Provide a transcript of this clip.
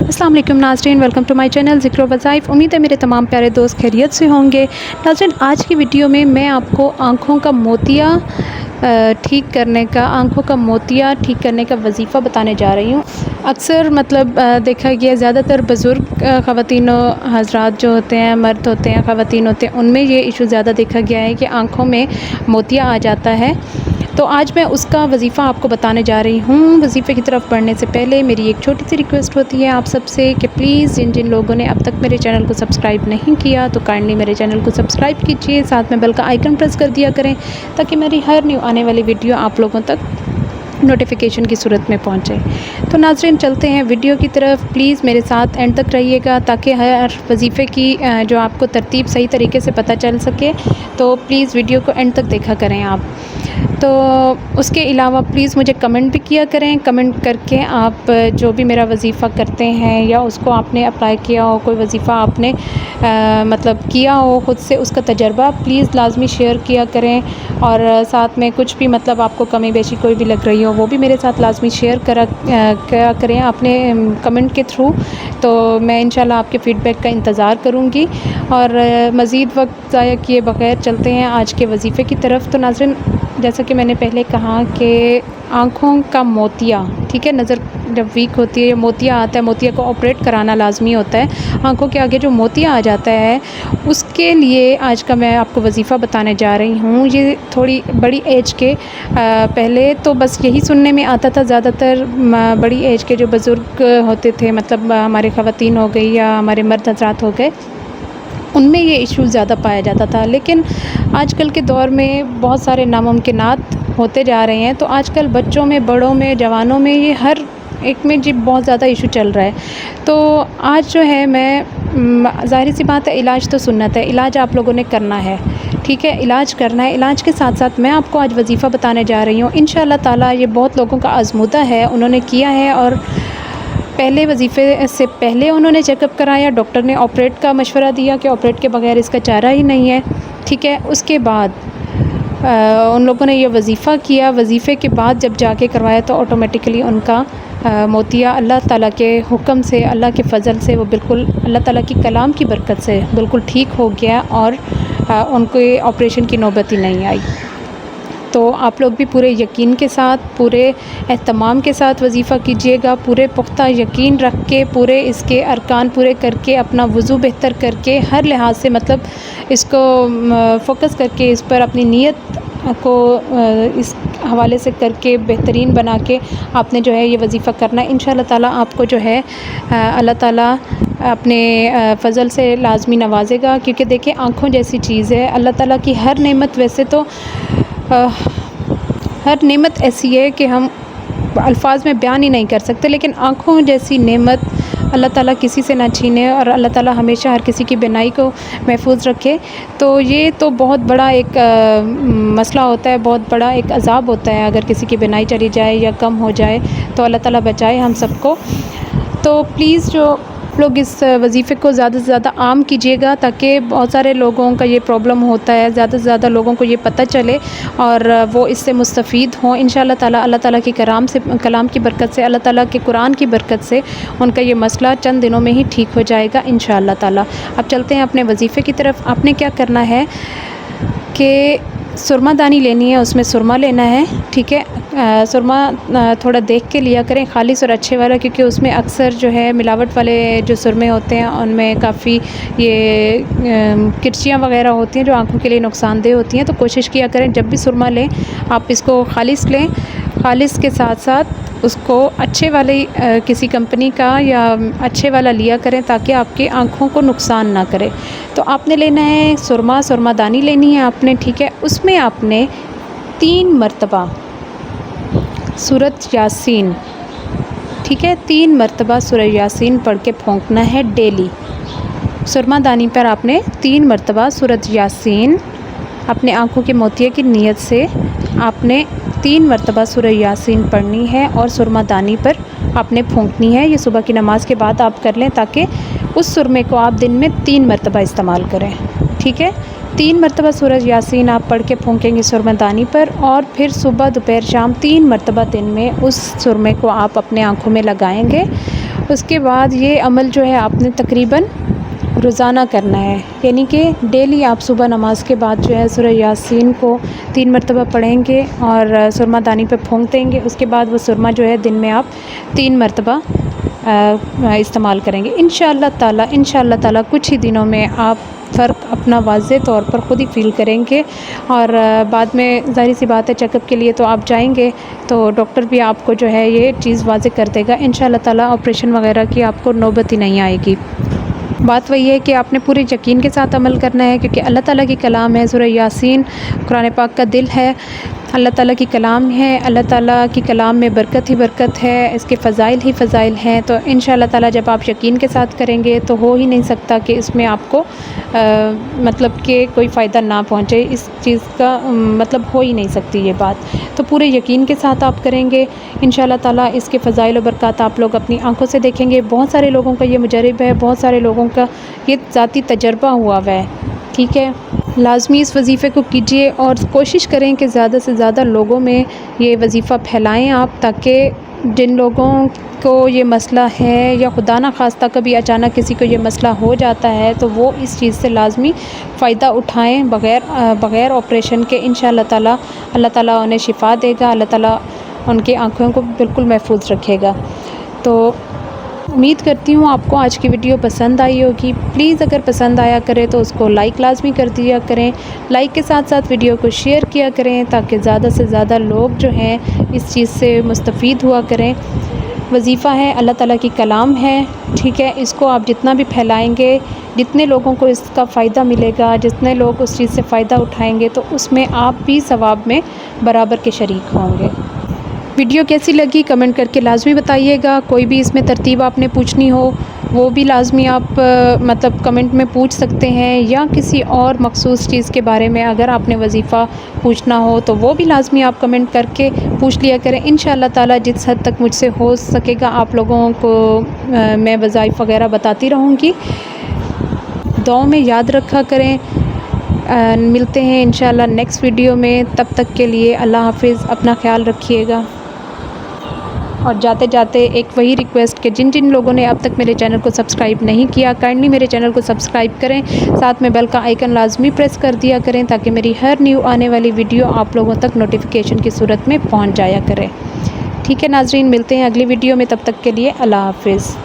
अस्सलाम वालेकुम नाज़रीन, वेलकम टू माय चैनल ज़िक्र वज़ाइफ़। उम्मीद है मेरे तमाम प्यारे दोस्त खैरियत से होंगे। नाज़रीन, आज की वीडियो में मैं आपको आँखों का मोतिया ठीक करने का वजीफ़ा बताने जा रही हूँ। अक्सर देखा गया ज़्यादातर बुज़ुर्ग ख़वातीन हज़रात जो होते हैं, मर्द होते हैं, ख़वातीन होते हैं, उनमें ये इशू ज़्यादा देखा गया है कि आँखों में मोतिया आ जाता है। तो आज मैं उसका वजीफ़ा आपको बताने जा रही हूँ। वजीफ़े की तरफ बढ़ने से पहले मेरी एक छोटी सी रिक्वेस्ट होती है आप सबसे कि प्लीज़ जिन लोगों ने अब तक मेरे चैनल को सब्सक्राइब नहीं किया तो काइंडली मेरे चैनल को सब्सक्राइब कीजिए, साथ में बेल का आइकन प्रेस कर दिया करें ताकि मेरी हर न्यू आने वाली वीडियो आप लोगों तक नोटिफिकेशन की सूरत में पहुंचे। तो नाज़रीन, चलते हैं वीडियो की तरफ। प्लीज़ मेरे साथ एंड तक रहिएगा ताकि हर वजीफ़े की जो आपको तरतीब सही तरीके से पता चल सके। तो प्लीज़ वीडियो को एंड तक देखा करें आप। तो उसके अलावा प्लीज़ मुझे कमेंट भी किया करें। कमेंट करके आप जो भी मेरा वजीफ़ा करते हैं या उसको आपने अप्लाई किया हो, कोई वजीफ़ा आपने किया हो खुद से, उसका तजर्बा प्लीज़ लाजमी शेयर किया करें। और साथ में कुछ भी आपको कमी बेशी कोई भी लग रही हो वो भी मेरे साथ लाजमी शेयर किया करें अपने कमेंट के थ्रू। तो मैं इंशाल्लाह आपके फ़ीडबैक का इंतज़ार करूँगी। और मज़ीद वक्त ज़ाया किए बगैर चलते हैं आज के वजीफ़े की तरफ। तो नाज़रीन, जैसा कि मैंने पहले कहा कि आँखों का मोतिया, ठीक है, नज़र जब वीक होती है या मोतिया आता है, मोतिया को ऑपरेट कराना लाजमी होता है। आँखों के आगे जो मोतिया आ जाता है उसके लिए आज का मैं आपको वजीफ़ा बताने जा रही हूँ। ये थोड़ी बड़ी एज के पहले तो बस यही सुनने में आता था, ज़्यादातर बड़ी एज के जो बुज़ुर्ग होते थे, हमारे ख़वातीन हो गई या हमारे मर्द हज़रात हो गए, उनमें ये इशू ज़्यादा पाया जाता था। लेकिन आजकल के दौर में बहुत सारे नामुमकिनात होते जा रहे हैं। तो आजकल बच्चों में, बड़ों में, जवानों में, ये हर एक में जी बहुत ज़्यादा इशू चल रहा है। तो आज जो है मैं ज़ाहिर सी बात है, इलाज तो सुन्नत है, इलाज आप लोगों ने करना है, ठीक है, इलाज करना है। इलाज के साथ साथ मैं आपको आज वजीफ़ा बताने जा रही हूँ। इंशाअल्लाह ताला ये बहुत लोगों का आज़मूदा है, उन्होंने किया है। और पहले वजीफ़े से पहले उन्होंने चेकअप कराया, डॉक्टर ने ऑपरेट का मशवरा दिया कि ऑपरेट के बगैर इसका चारा ही नहीं है, ठीक है। उसके बाद उन लोगों ने ये वजीफ़ा किया। वजीफ़े के बाद जब जाके करवाया तो ऑटोमेटिकली उनका मोतिया अल्लाह ताला के हुक्म से, अल्लाह के फ़ज़ल से, वो बिल्कुल अल्लाह ताला की कलाम की बरकत से बिल्कुल ठीक हो गया और उनको ऑपरेशन की नौबत ही नहीं आई। तो आप लोग भी पूरे यकीन के साथ, पूरे एहतमाम के साथ वजीफ़ा कीजिएगा, पूरे पुख्ता यकीन रख के, पूरे इसके अरकान पूरे करके, अपना वज़ू बेहतर करके, हर लिहाज से इसको फ़ोकस करके, इस पर अपनी नीयत को इस हवाले से करके बेहतरीन बना के आपने जो है ये वजीफ़ा करना है। इंशाअल्लाह ताला आपको जो है अल्लाह ताला अपने फ़ज़ल से लाज़मी नवाज़ेगा। क्योंकि देखिए, आँखों जैसी चीज़ है, अल्लाह ताला की हर नेमत, वैसे तो हर नेमत ऐसी है कि हम अल्फाज में बयान ही नहीं कर सकते, लेकिन आँखों जैसी नेमत अल्लाह ताला किसी से ना छीने और अल्लाह ताला हमेशा हर किसी की बीनाई को महफूज रखे। तो ये तो बहुत बड़ा एक मसला होता है, बहुत बड़ा एक अज़ाब होता है अगर किसी की बीनाई चली जाए या कम हो जाए। तो अल्लाह ताला बचाए हम सबको। तो प्लीज़ जो लोग इस वजीफ़े को ज़्यादा से ज़्यादा आम कीजिएगा ताकि बहुत सारे लोगों का ये प्रॉब्लम होता है, ज़्यादा से ज़्यादा लोगों को ये पता चले और वो इससे मुस्तफ़ीद हों। इंशाअल्लाह ताला अल्लाह ताला की कलाम की बरकत से, अल्लाह ताला के कुरान की बरकत से उनका ये मसला चंद दिनों में ही ठीक हो जाएगा इंशाअल्लाह ताला। अब चलते हैं अपने वजीफ़े की तरफ। आपने क्या करना है कि सुरमा दानी लेनी है, उसमें सुरमा लेना है, ठीक है। सुरमा थोड़ा देख के लिया करें, खालिस और अच्छे वाला, क्योंकि उसमें अक्सर जो है मिलावट वाले जो सुरमे होते हैं उनमें काफ़ी ये किरचियाँ वगैरह होती हैं जो आँखों के लिए नुकसानदेह होती हैं। तो कोशिश किया करें जब भी सुरमा लें आप इसको खालिस लें। खालिस के साथ साथ उसको अच्छे वाले किसी कंपनी का या अच्छे वाला लिया करें ताकि आपकी आँखों को नुकसान ना करे। तो आपने लेना है सुरमा दानी लेनी है आपने, ठीक है। उसमें आपने 3 मरतबा सूरत यासीन, ठीक है, 3 मरतबा सूरत यासीन पढ़ के फूंकना है डेली। सुरमा दानी पर आपने 3 मरतबा सूरत यासीन अपने आँखों के मोतिये की नीयत से आपने 3 मरतबा सूरत यासीन पढ़नी है और सुरमा दानी पर आपने फूंकनी है। ये सुबह की नमाज़ के बाद आप कर लें ताकि उस सुरमे को आप दिन में 3 मरतबा इस्तेमाल करें, ठीक है। 3 मरतबा सूरत यासीन आप पढ़ के फूंकेंगे सुरमा दानी पर और फिर सुबह, दोपहर, शाम 3 मरतबा दिन में उस सुरमे को आप अपने आँखों में लगाएंगे। اس کے بعد یہ عمل جو ہے آپ نے تقریباً روزانہ کرنا ہے، یعنی کہ ڈیلی آپ صبح نماز کے بعد جو ہے سورہ یاسین کو 3 مرتبہ پڑھیں گے اور سرما دانی پہ پھونک دیں گے۔ اس کے بعد وہ سرما جو ہے دن میں آپ 3 مرتبہ استعمال کریں گے۔ انشاءاللہ تعالی کچھ ہی دنوں میں آپ فرق اپنا واضح طور پر خود ہی فیل کریں گے، اور بعد میں ظاہر سی بات ہے چیک اپ کے لیے تو آپ جائیں گے تو ڈاکٹر بھی آپ کو جو ہے یہ چیز واضح کر دے گا۔ انشاءاللہ تعالی آپریشن وغیرہ کی آپ کو نوبت ہی نہیں آئے گی۔ بات وہی ہے کہ آپ نے پورے یقین کے ساتھ عمل کرنا ہے، کیونکہ اللہ تعالیٰ کی کلام ہے۔ سورہ یاسین قرآن پاک کا دل ہے، اللہ تعالیٰ کی کلام ہے، اللہ تعالیٰ کی کلام میں برکت ہی برکت ہے، اس کے فضائل ہی فضائل ہیں۔ تو انشاءاللہ تعالیٰ جب آپ یقین کے ساتھ کریں گے تو ہو ہی نہیں سکتا کہ اس میں آپ کو مطلب کہ کوئی فائدہ نہ پہنچے، اس چیز کا مطلب ہو ہی نہیں سکتی یہ بات۔ تو پورے یقین کے ساتھ آپ کریں گے انشاءاللہ تعالیٰ، اس کے فضائل و برکات آپ لوگ اپنی آنکھوں سے دیکھیں گے۔ بہت سارے لوگوں کا یہ مجرب ہے، بہت سارے لوگوں کا یہ ذاتی تجربہ ہوا ہے، ٹھیک ہے۔ لازمی اس وظیفے کو کیجیے اور کوشش کریں کہ زیادہ سے زیادہ لوگوں میں یہ وظیفہ پھیلائیں آپ، تاکہ جن لوگوں کو یہ مسئلہ ہے یا خدا نہ خواستہ کبھی اچانک کسی کو یہ مسئلہ ہو جاتا ہے تو وہ اس چیز سے لازمی فائدہ اٹھائیں بغیر آپریشن کے۔ انشاءاللہ تعالیٰ اللہ تعالیٰ انہیں شفا دے گا، اللہ تعالیٰ ان کی آنکھوں کو بالکل محفوظ رکھے گا۔ تو امید کرتی ہوں آپ کو آج کی ویڈیو پسند آئی ہوگی۔ پلیز اگر پسند آیا کرے تو اس کو لائک لازمی کر دیا کریں، لائک کے ساتھ ساتھ ویڈیو کو شیئر کیا کریں تاکہ زیادہ سے زیادہ لوگ جو ہیں اس چیز سے مستفید ہوا کریں۔ وظیفہ ہے، اللہ تعالیٰ کی کلام ہے، ٹھیک ہے۔ اس کو آپ جتنا بھی پھیلائیں گے، جتنے لوگوں کو اس کا فائدہ ملے گا، جتنے لوگ اس چیز سے فائدہ اٹھائیں گے تو اس میں آپ بھی ثواب میں برابر کے شریک ہوں گے۔ ویڈیو کیسی لگی کمنٹ کر کے لازمی بتائیے گا۔ کوئی بھی اس میں ترتیب آپ نے پوچھنی ہو وہ بھی لازمی آپ مطلب کمنٹ میں پوچھ سکتے ہیں، یا کسی اور مخصوص چیز کے بارے میں اگر آپ نے وظیفہ پوچھنا ہو تو وہ بھی لازمی آپ کمنٹ کر کے پوچھ لیا کریں۔ انشاءاللہ تعالیٰ جس حد تک مجھ سے ہو سکے گا آپ لوگوں کو میں وظائف وغیرہ بتاتی رہوں گی۔ دعاؤں میں یاد رکھا کریں۔ ملتے ہیں انشاءاللہ نیکسٹ ویڈیو میں، تب تک کے لیے اللہ حافظ، اپنا خیال رکھیے گا۔ اور جاتے جاتے ایک وہی ریکویسٹ کہ جن لوگوں نے اب تک میرے چینل کو سبسکرائب نہیں کیا، کائنڈلی میرے چینل کو سبسکرائب کریں، ساتھ میں بیل کا آئیکن لازمی پریس کر دیا کریں تاکہ میری ہر نیو آنے والی ویڈیو آپ لوگوں تک نوٹیفیکیشن کی صورت میں پہنچ جایا کرے۔ ٹھیک ہے ناظرین، ملتے ہیں اگلی ویڈیو میں، تب تک کے لیے اللہ حافظ۔